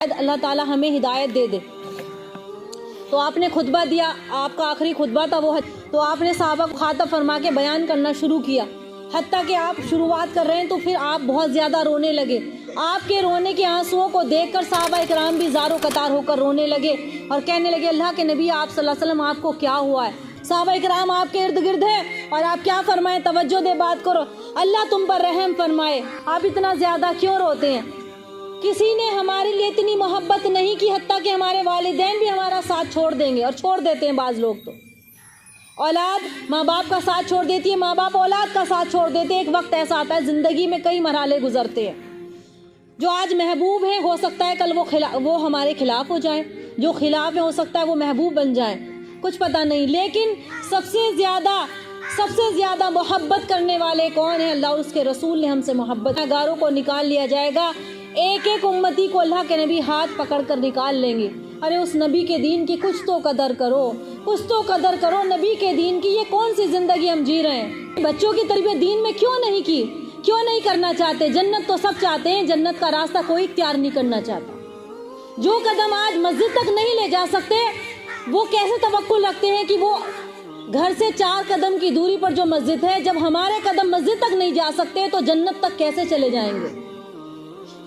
اللہ ताला हमें हिदायत दे दे। तो आपने खुतबा दिया, आपका आखिरी खुतबा था वो, तो आपने सहाबा को खातब फरमा के बयान करना शुरू किया। हत्ता कि आप शुरुआत कर रहे हैं तो फिर आप बहुत ज़्यादा रोने लगे। आपके रोने के आंसुओं को देखकर सहाबा इकराम भी ज़ारो कतार होकर रोने लगे और कहने लगे, अल्लाह के नबी आप सल्लल्लाहु अलैहि वसल्लम आपको क्या हुआ है? सहाबा इकराम आपके इर्द गिर्द है और आप क्या फरमाएं, तवज्जो दे बात करो, अल्लाह तुम पर रहम फरमाए, आप इतना ज़्यादा क्यों रोते हैं? किसी ने हमारे लिए इतनी मोहब्बत नहीं की, हत्ता कि हमारे वालिदैन भी हमारा साथ छोड़ देंगे, और छोड़ देते हैं बाज़ लोग। तो औलाद माँ बाप का साथ छोड़ देती है, माँ बाप औलाद का साथ छोड़ देते हैं। एक वक्त ऐसा आता है ज़िंदगी में, कई मरहले गुजरते हैं। जो आज महबूब है हो सकता है कल वो हमारे खिलाफ हो जाए, जो खिलाफ है हो सकता है वो महबूब बन जाए, कुछ पता नहीं। लेकिन सबसे ज़्यादा मोहब्बत करने वाले कौन है? अल्लाह और उसके रसूल ने हमसे मोहब्बत। गुनहगारों को निकाल लिया जाएगा, एक एक उम्मती को अल्लाह के नबी हाथ पकड़ कर निकाल लेंगे। अरे उस नबी के दीन की कुछ तो कदर करो, कुछ तो कदर करो नबी के दीन की। ये कौन सी जिंदगी हम जी रहे हैं? बच्चों की तरबियत दीन में क्यों नहीं की, क्यों नहीं करना चाहते? जन्नत तो सब चाहते हैं, जन्नत का रास्ता कोई इख्तियार नहीं करना चाहता। जो कदम आज मस्जिद तक नहीं ले जा सकते, वो कैसे तवक्कुल रखते हैं कि वो घर से 4 कदम की दूरी पर जो मस्जिद है, जब हमारे कदम मस्जिद तक नहीं जा सकते तो जन्नत तक कैसे चले जाएंगे?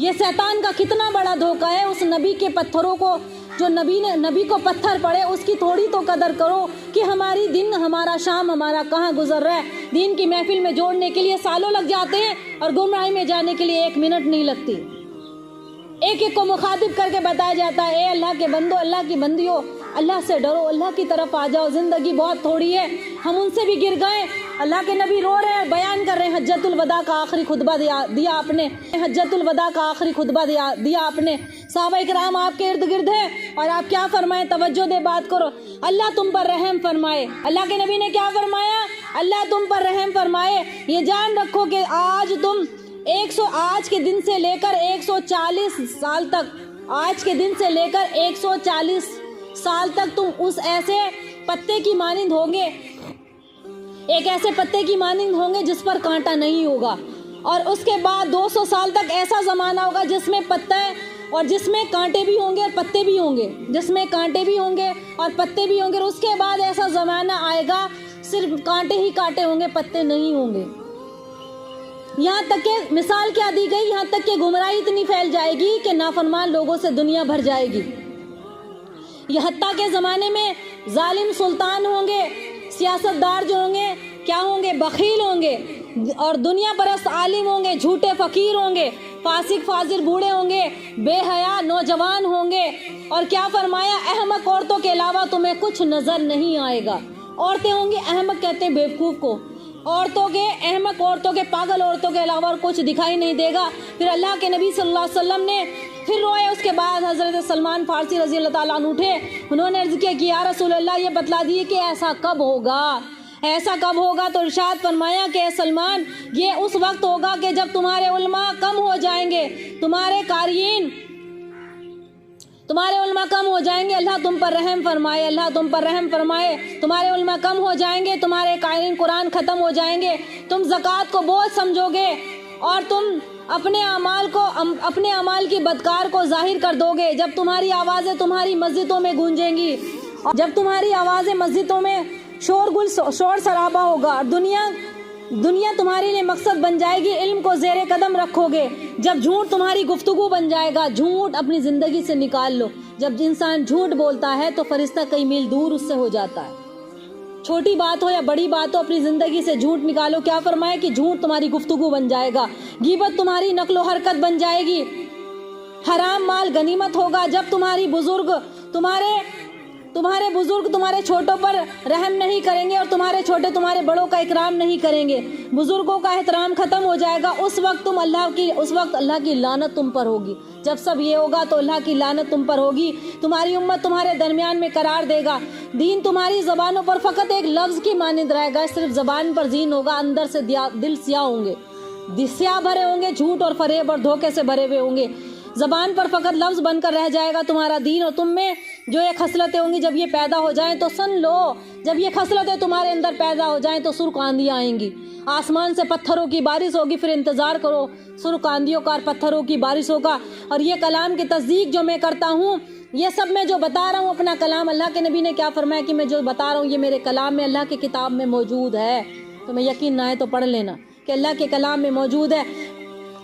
ये शैतान का कितना बड़ा धोखा है। उस नबी के पत्थरों को, जो नबी को पत्थर पड़े, उसकी थोड़ी तो कदर करो कि हमारी दिन, हमारा शाम, हमारा कहाँ गुजर रहा है। दीन की महफिल में जोड़ने के लिए सालों लग जाते हैं और गुमराही में जाने के लिए 1 मिनट नहीं लगती। एक एक को मुखातिब करके बताया जाता है, ए अल्लाह के बंदो, अल्लाह की बंदियों, अल्लाह से डरो, अल्लाह की तरफ आ जाओ, ज़िंदगी बहुत थोड़ी है, हम उनसे भी गिर गए। अल्लाह के नबी रो रहे हैं, बयान कर रहे हैं, हज्जतुल वदा का आखिरी खुतबा दिया आपने, हज्जतुल वदा का आखिरी खुतबा दिया आपने। सहाबा इकराम आपके इर्द गिर्द है और आप क्या फरमाएं, तवज्जो दे बात करो, अल्लाह तुम पर रहम फरमाए। अल्लाह के नबी ने क्या फरमाया? अल्लाह तुम पर रहम फरमाए। ये जान रखो कि आज के दिन से लेकर 140 साल तक, आज के दिन से लेकर 140 साल तक तुम उस ऐसे पत्ते की मानिंद होंगे, एक ऐसे पत्ते की मानिंद होंगे जिस पर कांटा नहीं होगा। और उसके बाद 200 साल तक ऐसा ज़माना होगा जिसमें पत्ते और जिसमें कांटे भी होंगे और पत्ते भी होंगे, जिसमें कांटे भी होंगे और पत्ते भी होंगे। और उसके बाद ऐसा ज़माना आएगा सिर्फ कांटे ही कांटे होंगे, पत्ते नहीं होंगे। यहाँ तक कि मिसाल क्या दी गई, यहाँ तक कि गुमराही इतनी फैल जाएगी कि नाफरमान लोगों से दुनिया भर जाएगी। ये हत्ता के ज़माने में जालिम सुल्तान होंगे, सियासतदार जो होंगे क्या होंगे, बखील होंगे, और दुनिया परस्त आलिम होंगे, झूठे फ़कीर होंगे, फासिक फाजिर बूढ़े होंगे, बेहया नौजवान होंगे। और क्या फरमाया, अहमक औरतों के अलावा तुम्हें कुछ नज़र नहीं आएगा। औरतें होंगी, अहमक कहते हैं बेवकूफ़ को, अहमक औरतों के, पागल औरतों के अलावा और कुछ दिखाई नहीं देगा। फिर अल्लाह के नबी सल्लल्लाहु अलैहि वसल्लम ने फिर रोए। उसके बाद हज़रत सलमान फारसी रज़ी अल्लाह ताला अन्हु उठे, उन्होंने अर्ज़ किया कि या रसूल अल्लाह, ये बतला दिए कि ऐसा कब होगा, ऐसा कब होगा? तो इरशाद फरमाया कि सलमान, ये उस वक्त होगा कि जब तुम्हारे उलमा कम हो जाएंगे, तुम्हारे कारियीन, तुम्हारे उलमा कम हो जाएंगे। अल्लाह तुम पर रहम फरमाए, अल्लाह तुम पर रहम फरमाए। तुम्हारे उलमा कम हो जाएंगे, तुम्हारे कारियीन कुरान ख़त्म हो जाएंगे, तुम ज़कात को बोझ समझोगे और तुम अपने अमाल की बदकार को जाहिर कर दोगे। जब तुम्हारी आवाज़ें तुम्हारी मस्जिदों में गूंजेंगी, जब तुम्हारी आवाज़ें मस्जिदों में शोर शराबा होगा, दुनिया तुम्हारे लिए मकसद बन जाएगी, इल्म को ज़ेरे कदम रखोगे। जब झूठ तुम्हारी गुफ्तगू बन जाएगा, झूठ अपनी ज़िंदगी से निकाल लो। जब इंसान झूठ बोलता है तो फरिश्ता कई मील दूर उससे हो जाता है। छोटी बात हो या बड़ी बात हो, अपनी ज़िंदगी से झूठ निकालो। क्या फरमाया कि झूठ तुम्हारी गुफ्तगू बन जाएगा, गीबत तुम्हारी नक्लो हरकत बन जाएगी, हराम माल गनीमत होगा। जब तुम्हारे बुजुर्ग तुम्हारे छोटों पर रहम नहीं करेंगे और तुम्हारे छोटे तुम्हारे बड़ों का इकराम नहीं करेंगे, बुजुर्गों का एहतराम खत्म हो जाएगा। उस वक्त अल्लाह की लानत तुम पर होगी। जब सब ये होगा तो अल्लाह की लानत तुम पर होगी। तुम्हारी उम्मत तुम्हारे दरमियान में करार देगा। दीन तुम्हारी ज़बानों पर फ़कत एक लफ्ज़ की मानिंद रहेगा, सिर्फ ज़बान पर दीन होगा, अंदर से दिल स्याह होंगे, स्याह भरे होंगे, झूठ और फरेब और धोखे से भरे हुए होंगे। ज़बान पर फ़कत लफ्ज़ बनकर रह जाएगा तुम्हारा दीन, और तुम में جو یہ खसलतें होंगी जब ये पैदा हो जाएं तो सुन लो, जब ये खसलतें तुम्हारे अंदर पैदा हो जाएं तो सुर्ख आंधियाँ आएंगी, आसमान से पत्थरों की बारिश होगी, फिर इंतज़ार करो सुर्ख आंधियों का और पत्थरों की बारिश होगा। और ये कलाम की तस्दीक जो मैं करता हूँ, ये सब मैं जो बता रहा हूँ अपना कलाम, अल्लाह के नबी ने क्या फरमाया कि मैं जो बता रहा हूँ ये मेरे कलाम में अल्लाह की किताब में मौजूद है। तुम्हें यकीन ना आए तो पढ़ लेना कि अल्लाह के कलाम में मौजूद है।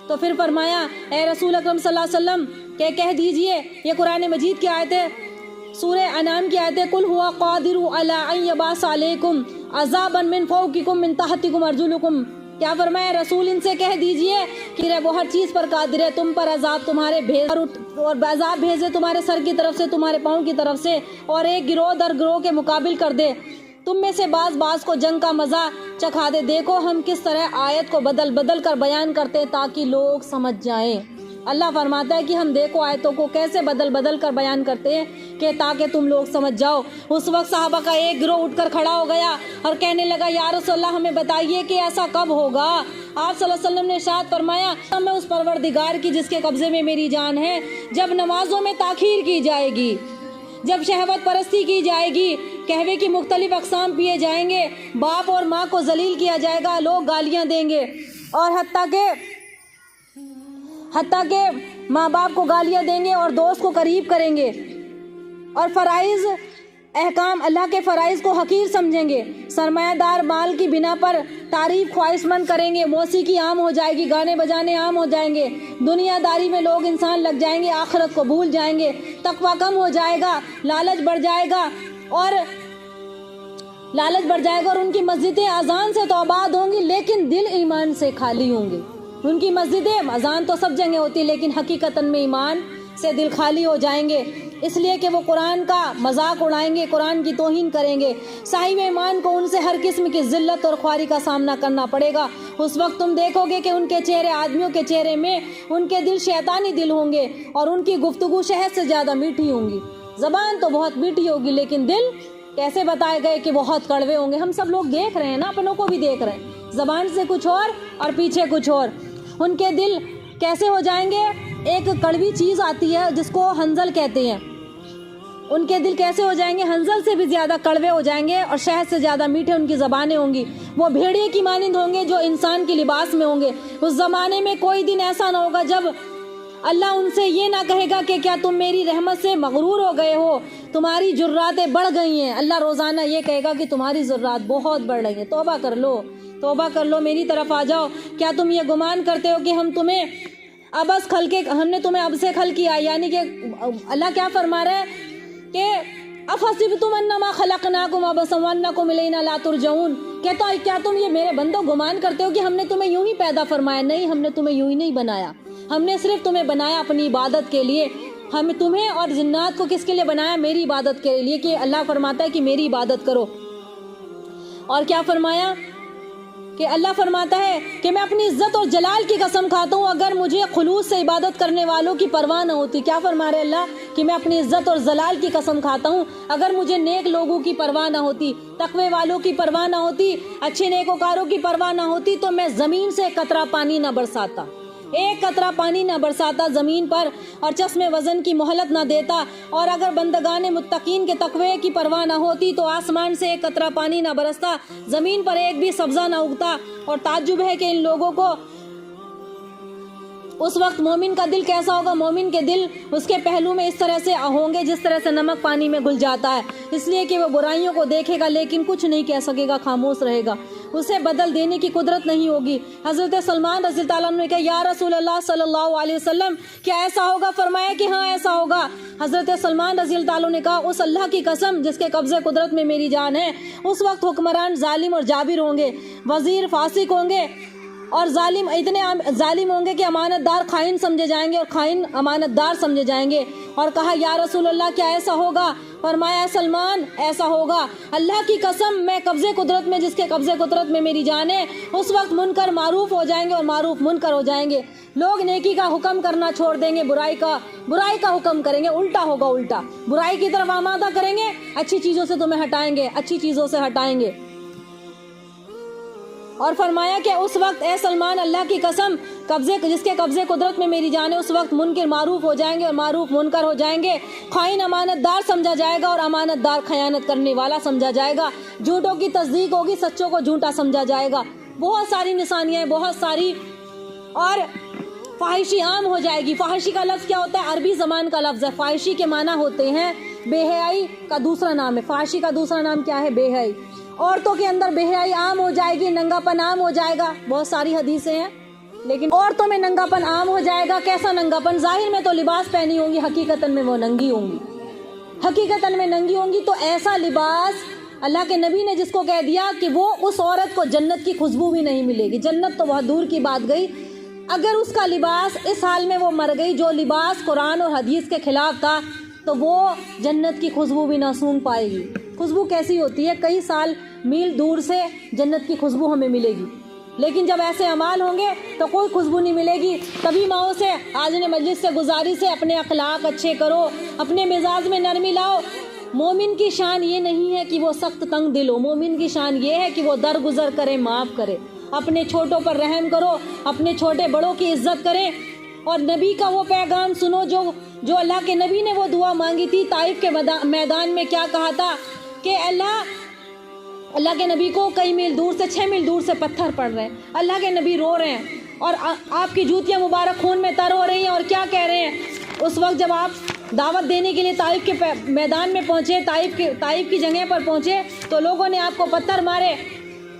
तो फिर फरमाया ए रसूल अकरम सल्लल्लाहु अलैहि वसल्लम के कह दीजिए, ये कुरान मजीद की आयत है, सूरह अनाम की आयत है, कुल हुआ कादिरु अला अन यबास अलैकुम अज़ाबन मिन फौकिकुम मिन तहतिकुम अर्जुलुकुम। क्या फरमाया रसूल, इनसे कह दीजिए कि वो हर चीज़ पर कादिर है, तुम पर अजाब तुम्हारे भेज और अजाब भेजे तुम्हारे सर की तरफ से, तुम्हारे पाँव की तरफ से, और एक गिरोह दर गिरोह के मुकाबिल कर दे, तुम में से बाज को जंग का मज़ा चखा दे। देखो हम किस तरह आयत को बदल बदल कर बयान करते हैं ताकि लोग समझ जाएं। अल्लाह फरमाता है कि हम देखो आयतों को कैसे बदल बदल कर बयान करते हैं कि ताकि तुम लोग समझ जाओ। उस वक्त सहाबा का एक गिरोह उठकर खड़ा हो गया और कहने लगा, या रसूलल्लाह हमें बताइए कि ऐसा कब होगा। आप सल्लल्लाहु अलैहि वसल्लम ने इरशाद फरमाया, मैं उस परवरदिगार की जिसके कब्जे में मेरी जान है, जब नमाजों में ताखीर की जाएगी, जब शहवत परस्ती की जाएगी, कहवे की मुख्तलिफ अक़साम पिए जाएंगे, बाप और माँ को जलील किया जाएगा, लोग गालियाँ देंगे, और हत्ता के माँ बाप को गालियाँ देंगे और दोस्त को करीब करेंगे, और फ़राइज़ अहकाम अल्लाह के फ़राइज़ को हकीर समझेंगे, सरमायादार माल की बिना पर तारीफ ख्वाहिशमंद करेंगे, मौसीकी आम हो जाएगी, गाने बजाने आम हो जाएंगे, दुनियादारी में लोग इंसान लग जाएंगे, आखिरत को भूल जाएंगे, तकवा कम हो जाएगा, लालच बढ़ जाएगा और उनकी मस्जिदें अजान से तो आबाद होंगी लेकिन दिल ईमान से खाली होंगे। उनकी मस्जिदें, अजान तो सब जगह होती है लेकिन हकीकतन में ईमान से दिल खाली हो जाएंगे, इसलिए कि वो कुरान का मजाक उड़ाएंगे, कुरान की तौहीन करेंगे। साहिब ईमान को उनसे हर किस्म की जिल्लत और ख्वारी का सामना करना पड़ेगा। उस वक्त तुम देखोगे कि उनके चेहरे, आदमियों के चेहरे में उनके दिल शैतानी दिल होंगे और उनकी गुफ्तगू शहद से ज़्यादा मीठी होंगी। ज़बान तो बहुत मीठी होगी लेकिन दिल कैसे बताए गए कि बहुत कड़वे होंगे। हम सब लोग देख रहे हैं ना, अपनों को भी देख रहे हैं, ज़बान से कुछ और पीछे कुछ और। उनके दिल कैसे हो जाएंगे, एक कड़वी चीज़ आती है जिसको हंजल कहते हैं, उनके दिल कैसे हो जाएंगे, हंजल से भी ज़्यादा कड़वे हो जाएंगे और शहद से ज़्यादा मीठे उनकी ज़बानें होंगी। वो भेड़िए की मानिंद होंगे जो इंसान की लिबास में होंगे। उस ज़माने में कोई दिन ऐसा ना होगा जब अल्लाह उनसे ये ना कहेगा कि क्या तुम मेरी रहमत से मगरूर हो गए हो, तुम्हारी जुर्रातें बढ़ गई हैं। अल्लाह रोज़ाना ये कहेगा कि तुम्हारी जुर्रात बहुत बढ़ रही हैं, तौबा कर लो, मेरी तरफ आ जाओ। क्या तुम ये गुमान करते हो कि हमने तुम्हें अब से खल किया, यानी कि अल्लाह क्या फरमा रहा है कि अफसिबतुम अन्नमा खलकनाकुम अबसन वअन्नकुम इलैना ला तुरजऊन। कहता क्या तुम ये मेरे बंदो गुमान करते हो कि हमने तुम्हें यूं ही पैदा फरमाया? नहीं, हमने तुम्हें यूं ही नहीं बनाया, हमने सिर्फ तुम्हें बनाया अपनी इबादत के लिए। हम तुम्हें और जिन्नात को किसके लिए बनाया? मेरी इबादत के लिए, कि अल्लाह फरमाता है कि मेरी इबादत करो। और क्या फरमाया कि अल्लाह फरमाता है कि मैं अपनी इज्जत और जलाल की कसम खाता हूँ, अगर मुझे खुलूस से इबादत करने वालों की परवाह न होती। क्या फरमा रहे अल्लाह कि मैं अपनी इज्जत और जलाल की कसम खाता हूँ, अगर मुझे नेक लोगों की परवाह न होती, तकवे वालों की परवाह न होती, अच्छे नेकोकारों की परवाह न होती, तो मैं ज़मीन से कतरा पानी न बरसाता, एक कतरा पानी न बरसाता ज़मीन पर, और चश्मे वज़न की मोहलत न देता। और अगर बंदगाने मुत्तकीन के तकवे की परवाह न होती तो आसमान से एक कतरा पानी न बरसता, ज़मीन पर एक भी सब्ज़ा न उगता। और ताज्जुब है कि इन लोगों को उस वक्त मोमिन का दिल कैसा होगा? मोमिन के दिल उसके पहलू में इस तरह से होंगे जिस तरह से नमक पानी में घुल जाता है, इसलिए कि वो बुराइयों को देखेगा लेकिन कुछ नहीं कह सकेगा, खामोश रहेगा, उसे बदल देने की कुदरत नहीं होगी। हज़रत सलमान रज़ी अल्लाह अन्हु ने कहा, या रसूल अल्लाह सल्लल्लाहु अलैहि वसल्लम, क्या ऐसा होगा? फरमाया कि हाँ ऐसा होगा। हज़रत सलमान रज़ी अल्लाह अन्हु ने कहा, उस अल्लाह की कसम जिसके कब्ज़े कुदरत में मेरी जान है, उस वक्त हुक्मरान जालिम और जाबिर होंगे, वज़ीर फासिक होंगे, और जालिम इतने जालिम होंगे कि अमानतदार खाइन समझे जाएंगे और खाइन अमानतदार समझे जाएंगे। और कहा, या रसूल अल्लाह क्या ऐसा होगा? फरमाया, सलमान ऐसा होगा, अल्लाह की कसम मैं कब्ज़े कुदरत में जिसके कब्ज़े कुदरत में मेरी जान है, उस वक्त मुनकर मारूफ हो जाएंगे और मारूफ मुनकर हो जाएंगे। लोग नेकी का हुक्म करना छोड़ देंगे, बुराई का हुक्म करेंगे, उल्टा होगा, उल्टा बुराई की तरफ आमादा करेंगे, अच्छी चीज़ों से तुम्हें हटाएंगे, अच्छी चीज़ों से हटाएंगे। اور فرمایا کہ اس وقت اے سلمان اللہ کی قسم جس کے قبضے قدرت میں میری جان ہے، اس وقت منکر معروف ہو جائیں گے اور معروف منکر ہو جائیں گے، خائن امانت دار سمجھا جائے گا اور امانت دار خیانت کرنے والا سمجھا جائے گا، جھوٹوں کی تصدیق ہوگی، سچوں کو جھوٹا سمجھا جائے گا، بہت ساری نشانیاں بہت ساری، اور فحاشی عام ہو جائے گی۔ فحاشی کا لفظ کیا ہوتا ہے؟ عربی زبان کا لفظ ہے۔ فحاشی کے معنی ہوتے ہیں بے حیائی کا دوسرا نام ہے۔ فحاشی کا دوسرا نام کیا ہے؟ بے حیائی۔ عورتوں کے اندر بے حیائی عام ہو جائے گی، ننگا پن عام ہو جائے گا، بہت ساری حدیثیں ہیں، لیکن عورتوں میں ننگا پن عام ہو جائے گا۔ کیسا ننگا پن؟ ظاہر میں تو لباس پہنی ہوں گی، حقیقتاً میں وہ ننگی ہوں گی، حقیقتاً میں ننگی ہوں گی۔ تو ایسا لباس اللہ کے نبی نے جس کو کہہ دیا کہ وہ اس عورت کو جنت کی خوشبو بھی نہیں ملے گی، جنت تو بہت دور کی بات گئی، اگر اس کا لباس اس حال میں وہ مر گئی جو لباس قرآن اور حدیث کے خلاف تھا تو وہ جنت کی خوشبو بھی نہ سونگھ پائے گی۔ خوشبو کیسی ہوتی ہے؟ کئی سال میل دور سے جنت کی خوشبو ہمیں ملے گی، لیکن جب ایسے اعمال ہوں گے تو کوئی خوشبو نہیں ملے گی۔ تبھی ماؤں سے آج نے مجلس سے گزارش ہے اپنے اخلاق اچھے کرو، اپنے مزاج میں نرمی لاؤ۔ مومن کی شان یہ نہیں ہے کہ وہ سخت تنگ دل ہو، مومن کی شان یہ ہے کہ وہ درگزر کرے، معاف کرے، اپنے چھوٹوں پر رحم کرو، اپنے چھوٹے بڑوں کی عزت کریں، اور نبی کا وہ پیغام سنو جو اللہ کے نبی نے وہ دعا مانگی تھی طائف کے میدان میں۔ کیا کہا تھا کہ اللہ کے نبی کو کئی میل دور سے 6 میل دور سے پتھر پڑ رہے ہیں، اللہ کے نبی رو رہے ہیں اور آپ کی جوتیاں مبارک خون میں تر ہو رہی ہیں، اور کیا کہہ رہے ہیں؟ اس وقت جب آپ دعوت دینے کے لیے طائف کے میدان میں پہنچے، طائف کی جگہ پر پہنچے تو لوگوں نے آپ کو پتھر مارے،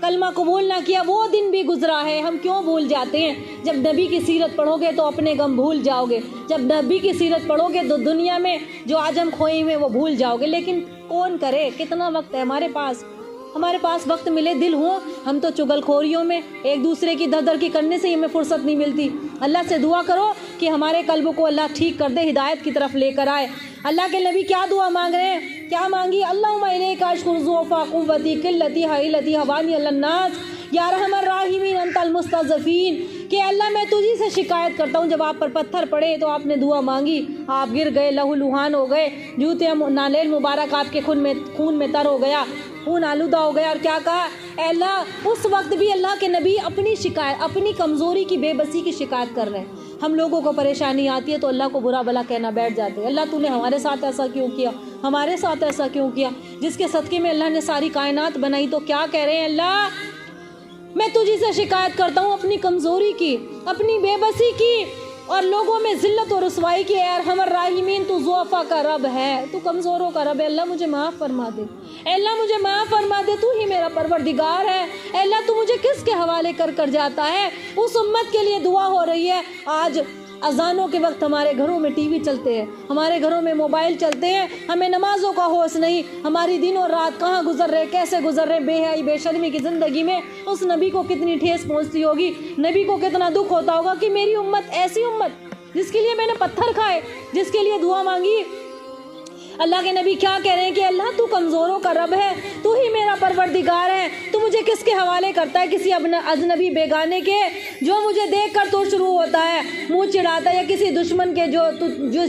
کلمہ قبول نہ کیا۔ وہ دن بھی گزرا ہے، ہم کیوں بھول جاتے ہیں؟ جب نبی کی سیرت پڑھو گے تو اپنے غم بھول جاؤ گے، جب نبی کی سیرت پڑھو گے تو دنیا میں جو آج ہم کھوئے ہوئے وہ بھول جاؤ گے۔ لیکن کون کرے؟ کتنا وقت ہے ہمارے پاس وقت ملے دل ہو، ہم تو چگل خوریوں میں ایک دوسرے کی در کی کرنے سے ہمیں فرصت نہیں ملتی۔ اللہ سے دعا کرو کہ ہمارے قلب کو اللہ ٹھیک کر دے، ہدایت کی طرف لے کر آئے۔ اللہ کے نبی کیا دعا مانگ رہے ہیں؟ کیا مانگی؟ اللہم الیک اشکو ضعف قوتی قلتی حیلتی حوانی علی الناس یا ارحم الراحمین انت المستضعفین، کہ اللہ میں تجھی سے شکایت کرتا ہوں۔ جب آپ پر پتھر پڑے تو آپ نے دعا مانگی، آپ گر گئے، لہو لہان ہو گئے، جوتے نالیل مبارک آپ کے خون میں تر ہو گیا، خون آلودہ ہو گیا، اور کیا کہا؟ اے اللہ، اس وقت بھی اللہ کے نبی اپنی شکایت، اپنی کمزوری کی، بے بسی کی شکایت کر رہے ہیں۔ ہم لوگوں کو پریشانی آتی ہے تو اللہ کو برا بلا کہنا بیٹھ جاتے ہیں، اللہ تو نے ہمارے ساتھ ایسا کیوں کیا، ہمارے ساتھ ایسا کیوں کیا؟ جس کے صدقے میں اللہ نے ساری کائنات بنائی، تو کیا کہہ رہے ہیں؟ اللہ میں تجھی سے شکایت کرتا ہوں اپنی کمزوری کی، اپنی بے بسی کی، اور لوگوں میں ذلت اور رسوائی کی۔ اے ارحم الراحمین، تو ضعفا کا رب ہے، تو کمزوروں کا رب ہے، اللہ مجھے معاف فرما دے، اے اللہ مجھے معاف فرما دے، تو ہی میرا پروردگار ہے۔ اے اللہ تو مجھے کس کے حوالے کر جاتا ہے؟ اس امت کے لیے دعا ہو رہی ہے۔ آج اذانوں کے وقت ہمارے گھروں میں ٹی وی چلتے ہیں، ہمارے گھروں میں موبائل چلتے ہیں، ہمیں نمازوں کا ہوش نہیں، ہماری دن اور رات کہاں گزر رہے، کیسے گزر رہے، بے حیائی بے شرمی کی زندگی میں۔ اس نبی کو کتنی ٹھیس پہنچتی ہوگی، نبی کو کتنا دکھ ہوتا ہوگا کہ میری امت، ایسی امت جس کے لیے میں نے پتھر کھائے، جس کے لیے دعا مانگی۔ اللہ کے نبی کیا کہہ رہے ہیں کہ اللہ تو کمزوروں کا رب ہے، تو ہی میرا پروردگار ہے، تو مجھے کس کے حوالے کرتا ہے؟ کسی اجنبی بیگانے کے جو مجھے دیکھ کر تو شروع ہوتا ہے منہ چڑھاتا ہے، یا کسی دشمن کے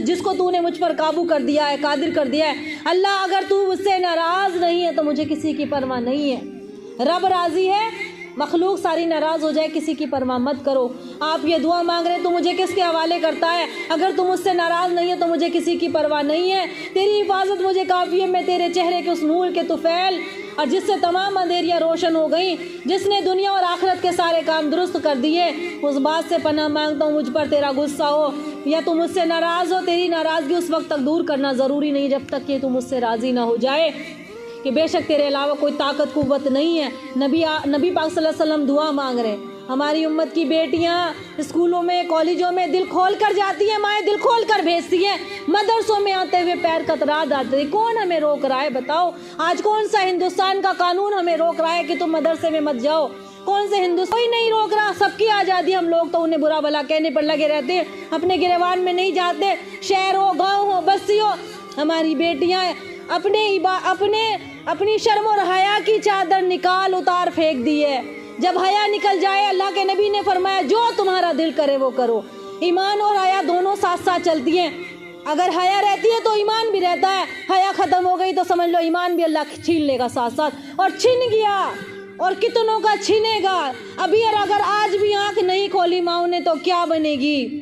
جس کو تو نے مجھ پر قابو کر دیا ہے، قادر کر دیا ہے۔ اللہ اگر تو مجھ سے ناراض نہیں ہے تو مجھے کسی کی پرواہ نہیں ہے۔ رب راضی ہے، مخلوق ساری ناراض ہو جائے، کسی کی پرواہ مت کرو۔ آپ یہ دعا مانگ رہے ہیں تو مجھے کس کے حوالے کرتا ہے؟ اگر تم مجھ سے ناراض نہیں ہے تو مجھے کسی کی پرواہ نہیں ہے، تیری حفاظت مجھے کافی ہے۔ میں تیرے چہرے کے اس نور کے طفیل، اور جس سے تمام اندھیریاں روشن ہو گئیں، جس نے دنیا اور آخرت کے سارے کام درست کر دیے، اس بات سے پناہ مانگتا ہوں مجھ پر تیرا غصہ ہو یا تم مجھ سے ناراض ہو۔ تیری ناراضگی اس وقت تک دور کرنا ضروری نہیں جب تک کہ تم مجھ سے راضی نہ ہو جائے، کہ بے شک تیرے علاوہ کوئی طاقت قوت نہیں ہے۔ نبی پاک صلی اللہ علیہ وسلم دعا مانگ رہے ہیں۔ ہماری امت کی بیٹیاں اسکولوں میں، کالجوں میں دل کھول کر جاتی ہیں، مائیں دل کھول کر بھیجتی ہیں، مدرسوں میں آتے ہوئے پیر کترا جاتے ہیں۔ کون ہمیں روک رہا ہے؟ بتاؤ، آج کون سا ہندوستان کا قانون ہمیں روک رہا ہے کہ تم مدرسے میں مت جاؤ؟ کون سے ہندوستان؟ کوئی نہیں روک رہا، سب کی آزادی۔ ہم لوگ تو انہیں برا بھلا کہنے پر لگے رہتے ہیں، اپنے گریوان میں نہیں جاتے۔ شہر ہو، گاؤں ہو، بستی ہو، ہماری بیٹیاں اپنی شرم اور حیا کی چادر نکال اتار پھینک دی ہے۔ جب حیا نکل جائے، اللہ کے نبی نے فرمایا جو تمہارا دل کرے وہ کرو۔ ایمان اور حیا دونوں ساتھ ساتھ چلتی ہیں۔ اگر حیا رہتی ہے تو ایمان بھی رہتا ہے، حیا ختم ہو گئی تو سمجھ لو ایمان بھی اللہ چھین لے گا ساتھ ساتھ۔ اور چھن گیا اور کتنوں کا چھینے گا. ابھی اگر آج بھی آنکھ نہیں کھولی ماؤں نے تو کیا بنے گی.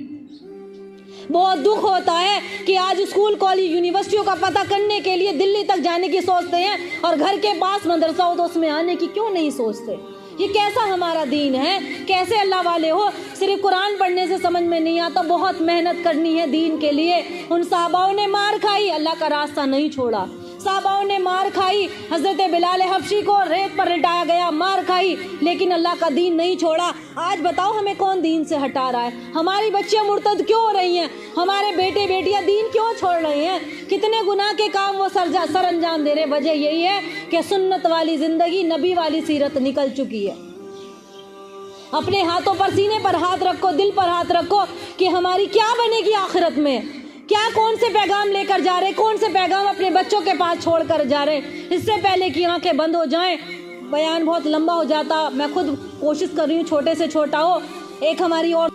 بہت دکھ ہوتا ہے کہ آج اسکول کالج یونیورسٹیوں کا پتہ کرنے کے لیے دلی تک جانے کی سوچتے ہیں اور گھر کے پاس مدرسہ ہو تو اس میں آنے کی کیوں نہیں سوچتے. یہ کیسا ہمارا دین ہے, کیسے اللہ والے ہو. صرف قرآن پڑھنے سے سمجھ میں نہیں آتا, بہت محنت کرنی ہے دین کے لیے. ان صحاباؤں نے مار کھائی, اللہ کا راستہ نہیں چھوڑا. صحاباؤں نے مار کھائی, حضرت بلال حبشی کو ریت پر لٹایا گیا, مار کھائی, لیکن اللہ کا دین نہیں چھوڑا. آج بتاؤ ہمیں کون دین سے ہٹا رہا ہے. ہماری بچیاں مرتد کیوں ہو رہی ہیں, ہمارے بیٹے بیٹیاں دین کیوں چھوڑ رہے ہیں, کتنے گناہ کے کام وہ سر انجام دے رہے. وجہ یہی ہے کہ سنت والی زندگی, نبی والی سیرت نکل چکی ہے. اپنے ہاتھوں پر, سینے پر ہاتھ رکھو, دل پر ہاتھ رکھو کہ ہماری کیا بنے گی آخرت میں. کیا کون سے پیغام لے کر جا رہے, کون سے پیغام اپنے بچوں کے پاس چھوڑ کر جا رہے. اس سے پہلے کہ آنکھیں بند ہو جائیں, بیان بہت لمبا ہو جاتا, میں خود کوشش کر رہی ہوں چھوٹے سے چھوٹا ہو. ایک ہماری اور